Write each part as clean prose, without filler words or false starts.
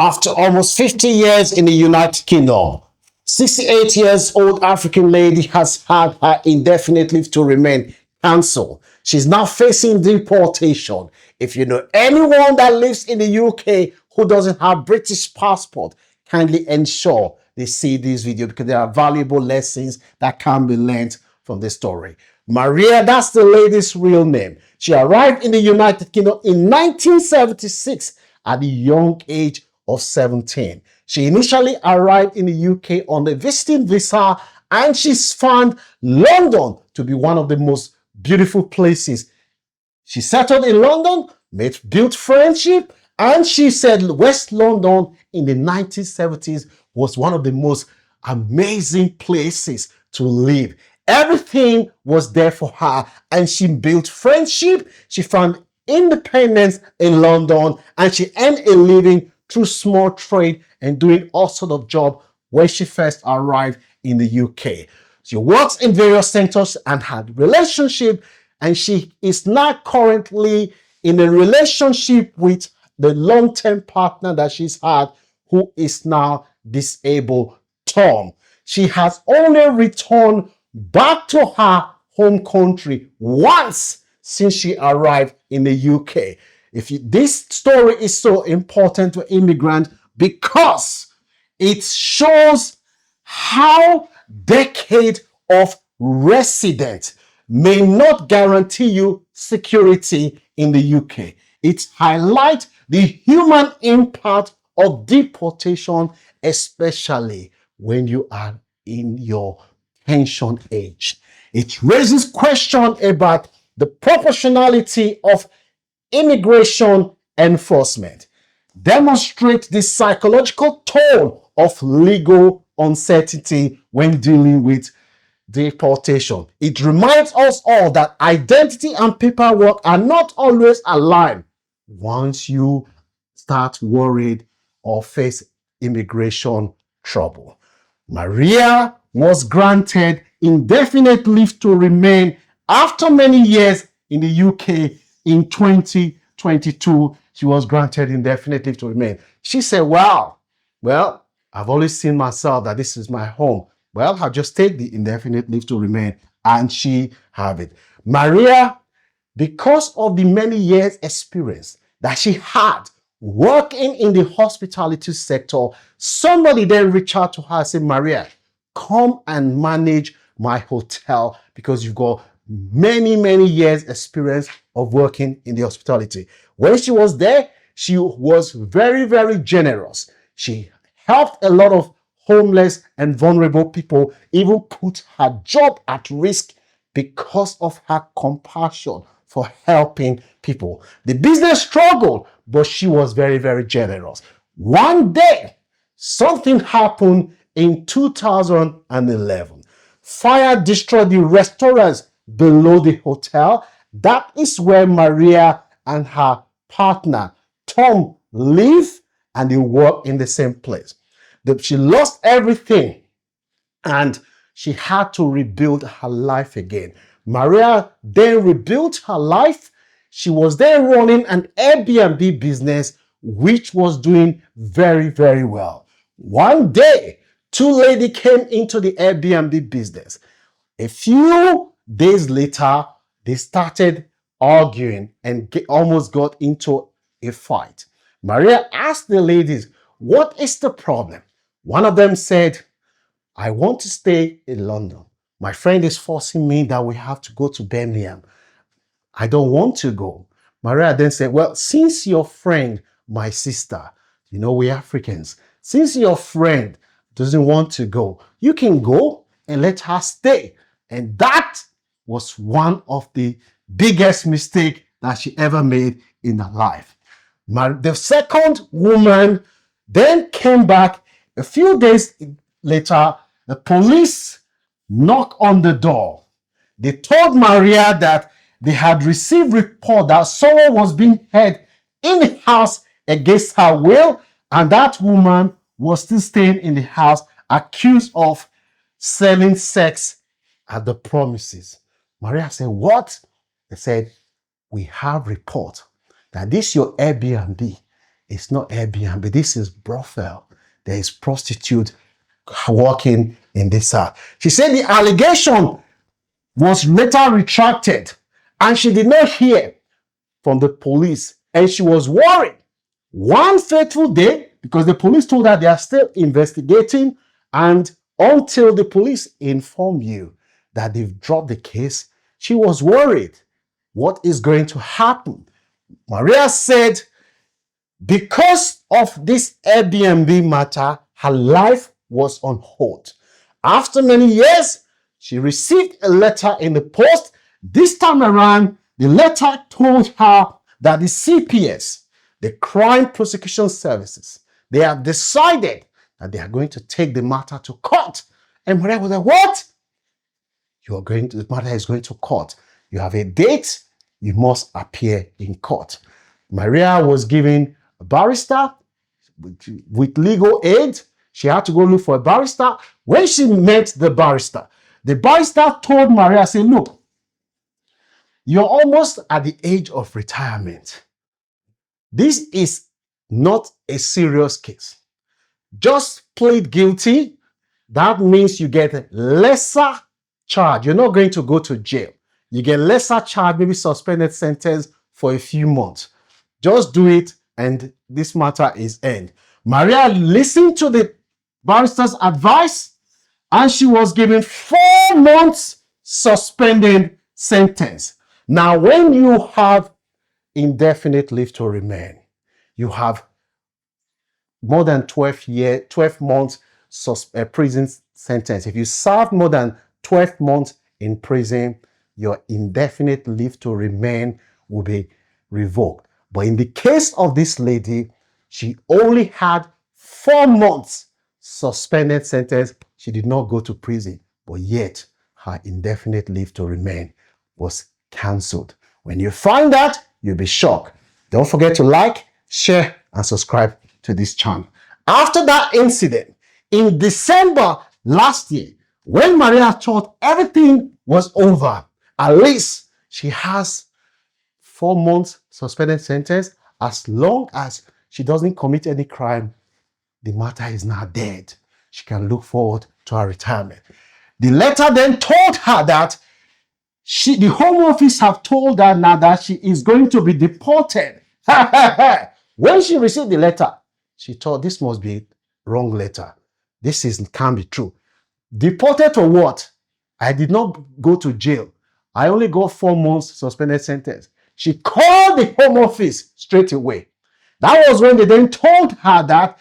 After almost 50 years in the United Kingdom, 68 years old African lady has had her indefinite leave to remain cancelled. She's now facing deportation. If you know anyone that lives in the UK who doesn't have British passport, kindly ensure they see this video because there are valuable lessons that can be learned from this story. Maria, that's the lady's real name. She arrived in the United Kingdom in 1976 at the young age of 17. She initially arrived in the UK on a visiting visa, and she's found London to be one of the most beautiful places. She settled in London, built friendship, and she said West London in the 1970s was one of the most amazing places to live. Everything was there for her, and she built friendship. She found independence in London, and she earned a living through small trade and doing all sorts of jobs when she first arrived in the UK. She works in various sectors and had relationship, and she is now currently in a relationship with the long-term partner that she's had, who is now disabled, Tom. She has only returned back to her home country once since she arrived in the UK. This story is so important to immigrants because it shows how decade of residence may not guarantee you security in the UK. It highlights the human impact of deportation, especially when you are in your pension age. It raises questions about the proportionality of immigration enforcement, demonstrate the psychological toll of legal uncertainty when dealing with deportation. It reminds us all that identity and paperwork are not always aligned once you start worried or face immigration trouble. Maria was granted indefinite leave to remain after many years in the UK. In 2022, she was granted indefinite leave to remain. She said, well, I've always seen myself that this is my home. Well, I'll just take the indefinite leave to remain, and she have it. Maria, because of the many years experience that she had working in the hospitality sector, somebody then reached out to her and said, Maria, come and manage my hotel because you've got many years experience of working in the hospitality. When she was there, she was very generous. She helped a lot of homeless and vulnerable people, even put her job at risk because of her compassion for helping people. The business struggled, but she was very generous. One day, something happened in 2011. Fire destroyed the restaurants below the hotel. That is where Maria and her partner, Tom, live, and they work in the same place. She lost everything, and she had to rebuild her life again. Maria then rebuilt her life. She was then running an Airbnb business, which was doing very well. One day, two ladies came into the Airbnb business. A few days later, they started arguing and almost got into a fight. Maria asked the ladies, what is the problem? One of them said, I want to stay in London. My friend is forcing me that we have to go to Birmingham. I don't want to go. Maria then said, well, since your friend, my sister, you know, we Africans, since your friend doesn't want to go, you can go and let her stay. And that was one of the biggest mistakes that she ever made in her life. The second woman then came back. A few days later, the police knocked on the door. They told Maria that they had received report that someone was being held in the house against her will, and that woman was still staying in the house, accused of selling sex at the premises. Maria said, what? They said, we have report that this your Airbnb it's not Airbnb. This is brothel. There is prostitute working in this house. She said the allegation was later retracted and she did not hear from the police and she was worried. One fateful day, because the police told her they are still investigating, and until the police inform you that they've dropped the case, she was worried. What is going to happen? Maria said because of this Airbnb matter, her life was on hold. After many years, she received a letter in the post. This time around, the letter told her that the CPS, the Crime Prosecution Services, they have decided that they are going to take the matter to court. And Maria was like, what? The matter is going to court. You have a date, you must appear in court. Maria was given a barrister with legal aid. She had to go look for a barrister. When she met the barrister told Maria, say, look, you're almost at the age of retirement. This is not a serious case. Just plead guilty. That means you get lesser charge. You're not going to go to jail. You get lesser charge, maybe suspended sentence for a few months. Just do it and this matter is end. Maria listened to the barrister's advice and she was given 4 months suspended sentence. Now, when you have indefinite leave to remain, you have more than 12 months prison sentence. If you serve more than 12 months in prison, your indefinite leave to remain will be revoked. But in the case of this lady, she only had 4 months suspended sentence. She did not go to prison, but yet her indefinite leave to remain was cancelled. When you find that, you'll be shocked. Don't forget to like, share, and subscribe to this channel. After that incident, in December last year, when Maria thought everything was over, at least she has 4 months suspended sentence. As long as she doesn't commit any crime, the matter is now dead. She can look forward to her retirement. The letter then told her that the Home Office have told her now that she is going to be deported. When she received the letter, she thought this must be a wrong letter. Can't be true. Deported for what? I did not go to jail. I only got 4 months suspended sentence. She called the Home Office straight away. That was when they then told her that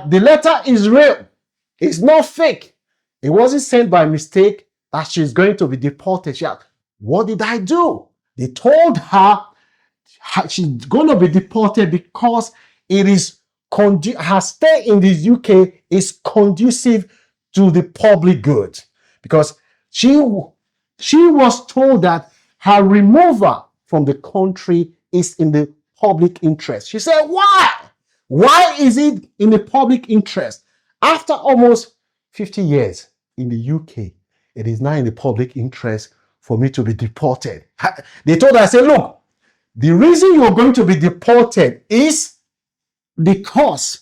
the letter is real. It's not fake. It wasn't sent by mistake that she's going to be deported. She asked, what did I do? They told her she's going to be deported because it is her stay in the UK is conducive to the public good. Because she was told that her removal from the country is in the public interest. She said, why? Why is it in the public interest? After almost 50 years in the UK, it is now in the public interest for me to be deported. They told her, I said, look, the reason you're going to be deported is because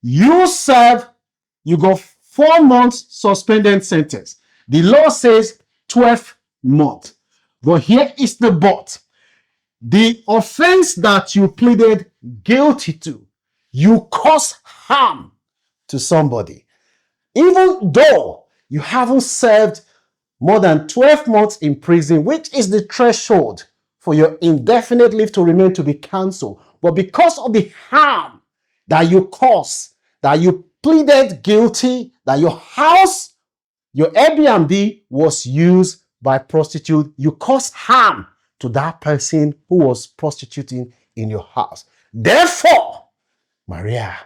you got 4 months suspended sentence. The law says 12 months. But here is the but. The offense that you pleaded guilty to, you cause harm to somebody. Even though you haven't served more than 12 months in prison, which is the threshold for your indefinite leave to remain to be cancelled, but because of the harm that you caused, that you pleaded guilty, that your house, your Airbnb was used by prostitute, you caused harm to that person who was prostituting in your house. Therefore, Maria,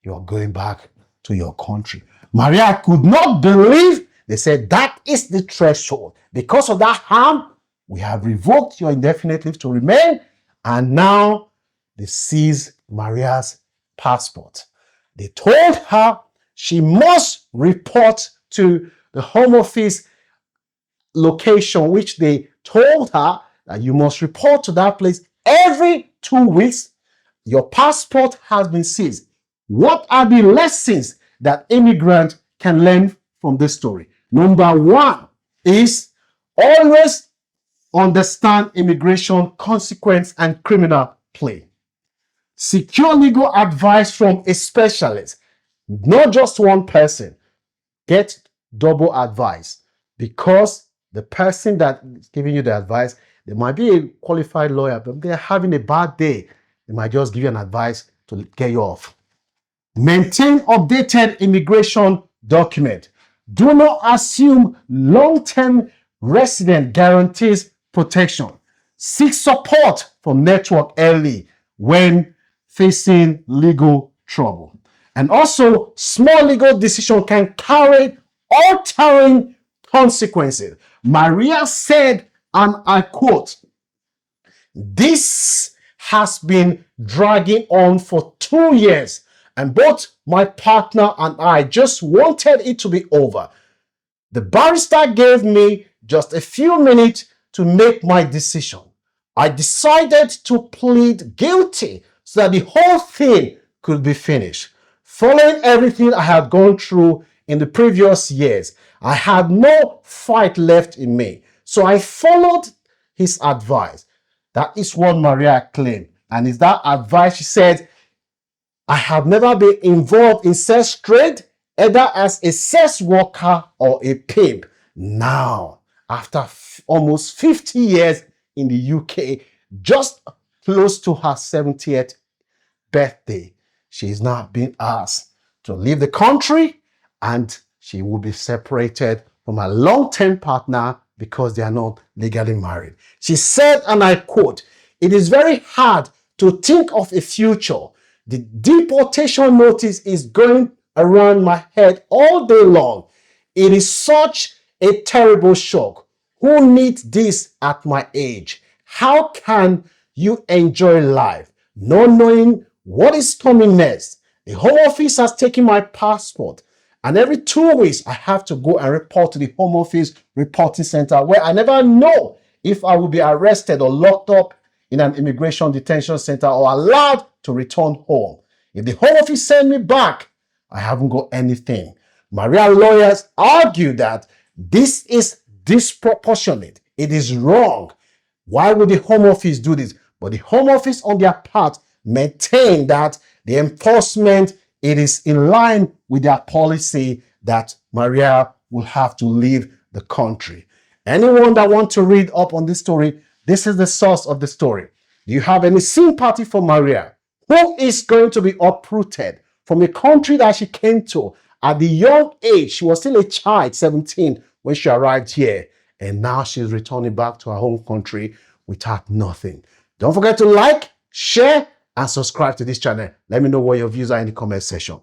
you're going back to your country. Maria could not believe. They said that is the threshold. Because of that harm, we have revoked your indefinite leave to remain, and now they seize Maria's passport. They told her she must report to the Home Office location, which they told her that you must report to that place every 2 weeks. your passport has been seized. What are the lessons that immigrants can learn from this story? Number one is always understand immigration consequence and criminal plea. Secure legal advice from a specialist, not just one person. Get double advice, because the person that is giving you the advice, they might be a qualified lawyer, but they're having a bad day. They might just give you an advice to get you off. Maintain updated immigration document. Do not assume long-term resident guarantees protection. Seek support from network early when facing legal trouble. And also, small legal decision can carry altering consequences. Maria said, and I quote, "This has been dragging on for 2 years, and both my partner and I just wanted it to be over. The barrister gave me just a few minutes to make my decision. I decided to plead guilty so that the whole thing could be finished. Following everything I had gone through in the previous years, I had no fight left in me. So I followed his advice." That is what Maria claimed. And is that advice? She said, "I have never been involved in sex trade, either as a sex worker or a pimp. Now, after almost 50 years in the UK, just close to her 70th birthday, she is now being asked to leave the country, and she will be separated from her long-term partner because they are not legally married." She said, and I quote, "It is very hard to think of a future. The deportation notice is going around my head all day long. It is such a terrible shock. Who needs this at my age? How can you enjoy life not knowing what is coming next? The Home Office has taken my passport, and every 2 weeks I have to go and report to the Home Office reporting center, where I never know if I will be arrested or locked up in an immigration detention center or allowed to return home. If the Home Office send me back, I haven't got anything." Maria lawyers argue that this is disproportionate. It is wrong. Why would the Home Office do this? But the Home Office, on their part, maintain that the enforcement, it is in line with their policy that Maria will have to leave the country. Anyone that wants to read up on this story, this is the source of the story. Do you have any sympathy for Maria, who is going to be uprooted from a country that she came to at the young age? She was still a child, 17, when she arrived here, and now she's returning back to her home country without nothing. Don't forget to like, share, and subscribe to this channel. Let me know what your views are in the comment section.